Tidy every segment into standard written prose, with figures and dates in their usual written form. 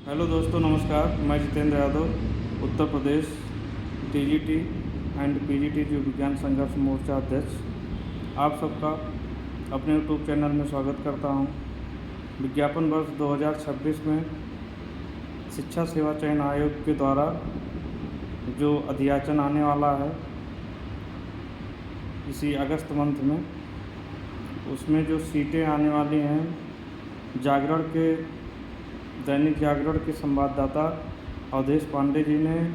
Hello दोस्तों, नमस्कार। मैं Jitendra Yadav, Uttar Pradesh TGT and PGT जीव विज्ञान संघर्ष मोर्चा अध्यक्ष आप सबका अपने यूट्यूब चैनल में स्वागत करता हूं। विज्ञापन वर्ष 2026 में शिक्षा सेवा चयन आयोग के द्वारा जो अध्याचन आने वाला है इसी अगस्त मंथ में, उसमें जो सीटें आने वाली हैं, दैनिक जागरण के संवाददाता अवधेश पांडे जी ने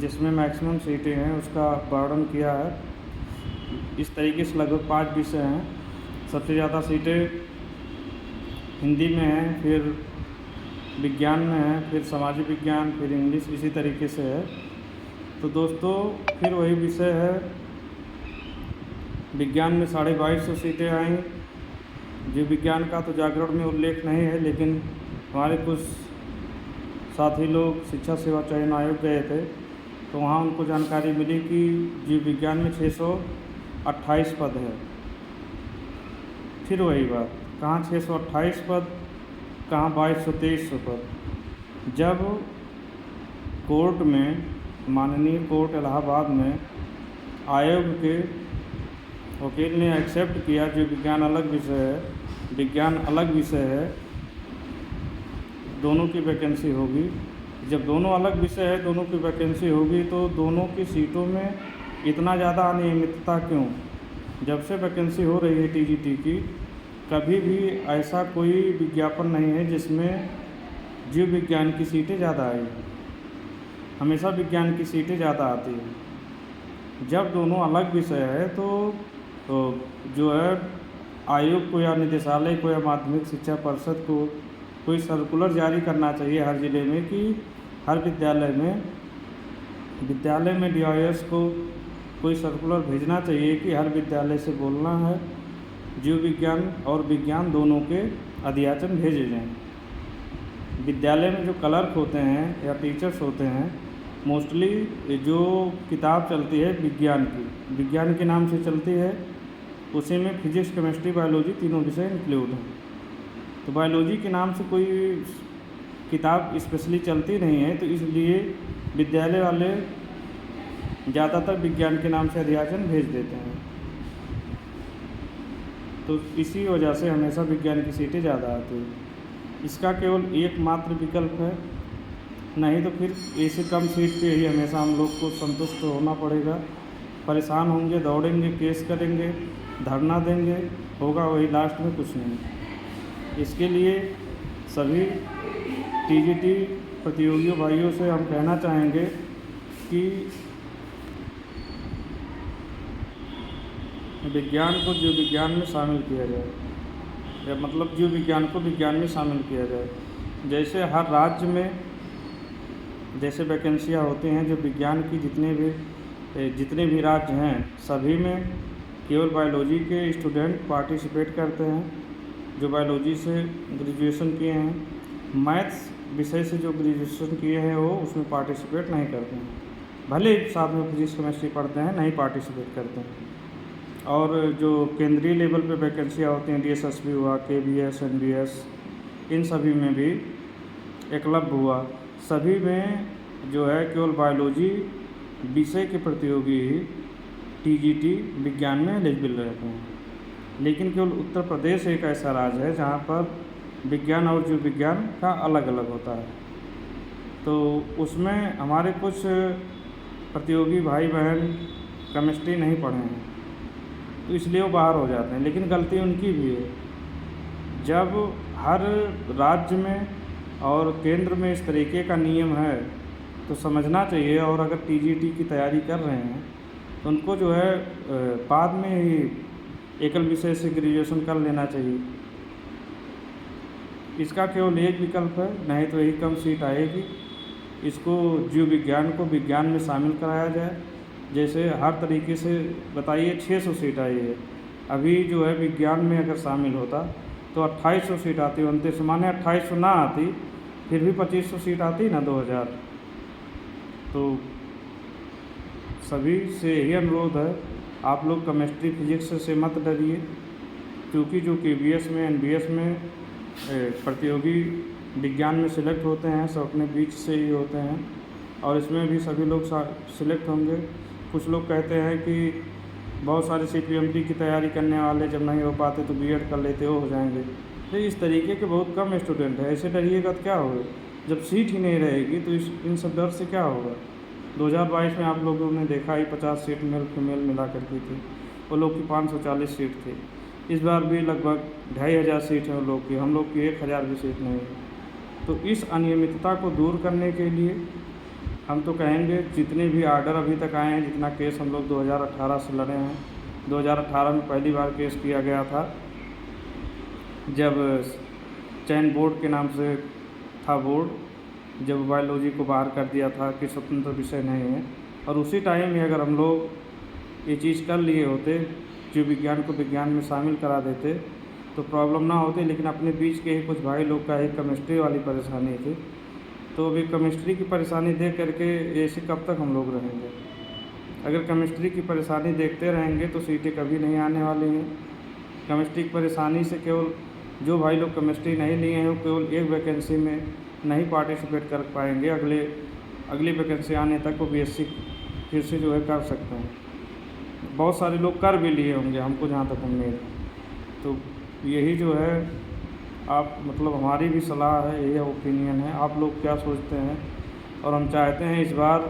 जिसमें मैक्सिमम सीटें हैं उसका वर्णन किया है। इस तरीके से लगभग 5 विषय हैं। सबसे ज़्यादा सीटें हिंदी में हैं, फिर विज्ञान में हैं, फिर सामाजिक विज्ञान, फिर इंग्लिश, इसी तरीके से है। तो दोस्तों, फिर वही विषय है। विज्ञान में 2250 सीटें आई। जीव विज्ञान का तो जागरण में उल्लेख नहीं है, लेकिन हमारे कुछ साथी लोग शिक्षा सेवा चयन आयोग गए थे, तो वहाँ उनको जानकारी मिली कि जीव विज्ञान में 628 पद है। फिर वही बात, कहाँ 628 पद, कहाँ 2223 पद। जब कोर्ट में, माननीय कोर्ट इलाहाबाद में आयोग के वकील ने एक्सेप्ट किया, जो विज्ञान अलग विषय है, विज्ञान अलग विषय है, दोनों की वैकेंसी होगी। जब दोनों अलग विषय है, दोनों की वैकेंसी होगी, तो दोनों की सीटों में इतना ज़्यादा अनियमितता क्यों? जब से वैकेंसी हो रही है टीजीटी की, कभी भी ऐसा कोई विज्ञापन नहीं है जिसमें जीव विज्ञान की सीटें ज़्यादा आई। हमेशा विज्ञान की सीटें ज़्यादा आती हैं। जब दोनों अलग विषय है तो जो है आयोग को या निदेशालय को या माध्यमिक शिक्षा परिषद को कोई सर्कुलर जारी करना चाहिए हर ज़िले में, कि हर विद्यालय में डीआईएस को कोई सर्कुलर भेजना चाहिए कि हर विद्यालय से बोलना है जीव विज्ञान और विज्ञान दोनों के अध्याचन भेजे जाएं। विद्यालय में जो क्लर्क होते हैं या टीचर्स होते हैं, मोस्टली जो किताब चलती है विज्ञान के नाम से चलती है, उसी में फिजिक्स, केमिस्ट्री, बायोलॉजी तीनों विषय इंक्लूड हैं। तो बायोलॉजी के नाम से कोई किताब स्पेशली चलती नहीं है, तो इसलिए विद्यालय वाले ज़्यादातर विज्ञान के नाम से अध्याचन भेज देते हैं। तो इसी वजह से हमेशा विज्ञान की सीटें ज़्यादा आती हैं। इसका केवल एकमात्र विकल्प है, नहीं तो फिर ऐसे कम सीट पे ही हमेशा हम लोग को संतुष्ट होना पड़ेगा। परेशान होंगे, दौड़ेंगे, केस करेंगे, धरना देंगे, होगा वही लास्ट में कुछ नहीं। इसके लिए सभी टीजीटी प्रतियोगियों भाइयों से हम कहना चाहेंगे कि विज्ञान को जीव विज्ञान में शामिल किया जाए, या मतलब जीव विज्ञान को विज्ञान में शामिल किया जाए। जैसे हर राज्य में जैसे वैकेंसियाँ होती हैं, जो विज्ञान की जितने भी राज्य हैं, सभी में केवल बायोलॉजी के स्टूडेंट पार्टिसिपेट करते हैं, जो बायोलॉजी से ग्रेजुएशन किए हैं। मैथ्स विषय से जो ग्रेजुएशन किए हैं वो उसमें पार्टिसिपेट नहीं करते हैं, भले साथ में फिजिक्स केमिस्ट्री पढ़ते हैं, नहीं पार्टिसिपेट करते हैं। और जो केंद्रीय लेवल पे वैकेंसियाँ होती हैं, डीएसएसबी हुआ, केवीएस, एनबीएस, इन सभी में भी, एकलव्य हुआ, सभी में जो है केवल बायोलॉजी विषय के प्रतियोगी ही टीजीटी विज्ञान में एलिजिबल रहते हैं। लेकिन केवल उत्तर प्रदेश एक ऐसा राज्य है जहाँ पर विज्ञान और जीव विज्ञान का अलग अलग होता है। तो उसमें हमारे कुछ प्रतियोगी भाई बहन केमिस्ट्री नहीं पढ़े हैं, तो इसलिए वो बाहर हो जाते हैं, लेकिन गलती उनकी भी है। जब हर राज्य में और केंद्र में इस तरीके का नियम है तो समझना चाहिए, और अगर टीजीटी की तैयारी कर रहे हैं तो उनको जो है बाद में ही एकल विषय से ग्रेजुएशन कर लेना चाहिए। इसका केवल एक विकल्प है, नहीं तो यही कम सीट आएगी। इसको जीव विज्ञान को विज्ञान में शामिल कराया जाए। जैसे हर तरीके से बताइए, 600 सीट आई है, अभी जो है विज्ञान में अगर शामिल होता तो 2800 सीट आती, 29, माने 2800 ना आती, फिर भी 2500 सीट आती ना, 2000। तो सभी से यही अनुरोध है, आप लोग केमिस्ट्री फिजिक्स से मत डरिए, क्योंकि जो केवीएस में, एनबीएस में प्रतियोगी विज्ञान में सिलेक्ट होते हैं सब अपने बीच से ही होते हैं, और इसमें भी सभी लोग सिलेक्ट होंगे। कुछ लोग कहते हैं कि बहुत सारे CPMT की तैयारी करने वाले जब नहीं हो पाते तो B.Ed कर लेते हो जाएंगे। तो इस तरीके के बहुत कम स्टूडेंट हैं। ऐसे डरिएगा तो क्या होगा, जब सीट ही नहीं रहेगी तो इन सब डर से क्या होगा। 2022 में आप लोगों ने देखा ही 50 सीट मेल फीमेल मिला करके थी, वो लोग की 540 सीट थी। इस बार भी लगभग 2500 सीट है वो लोग की, हम लोग की 1000 भी सीट नहीं है। तो इस अनियमितता को दूर करने के लिए हम तो कहेंगे जितने भी आर्डर अभी तक आए हैं, जितना केस हम लोग 2018 से लड़े हैं। 2018 में पहली बार केस किया गया था जब चयन बोर्ड के नाम से था बोर्ड, जब बायोलॉजी को बाहर कर दिया था कि स्वतंत्र विषय नहीं है। और उसी टाइम में अगर हम लोग ये चीज़ कर लिए होते, जीव विज्ञान को विज्ञान में शामिल करा देते तो प्रॉब्लम ना होती। लेकिन अपने बीच के ही कुछ भाई लोग का एक केमिस्ट्री वाली परेशानी थी, तो अभी केमिस्ट्री की परेशानी देख करके ऐसे कब तक हम लोग रहेंगे। अगर केमिस्ट्री की परेशानी देखते रहेंगे तो सीटें कभी नहीं आने वाली हैं। केमिस्ट्री की परेशानी से केवल जो भाई लोग केमिस्ट्री नहीं लिए हैं वो केवल एक वैकेंसी में नहीं पार्टिसिपेट कर पाएंगे, अगली वैकेंसी आने तक वो BSc फिर से जो है कर सकते हैं। बहुत सारे लोग कर भी लिए होंगे, हमको जहाँ तक उम्मीद है। तो यही जो है आप मतलब हमारी भी सलाह है, यही ओपिनियन है, आप लोग क्या सोचते हैं। और हम चाहते हैं इस बार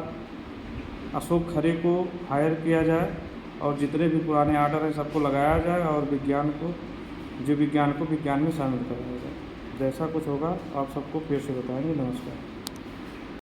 अशोक खरे को हायर किया जाए और जितने भी पुराने आर्डर हैं सबको लगाया जाए और जीव विज्ञान को विज्ञान में शामिल कराया जाए। जैसा कुछ होगा आप सबको फिर से बताएंगे। नमस्कार।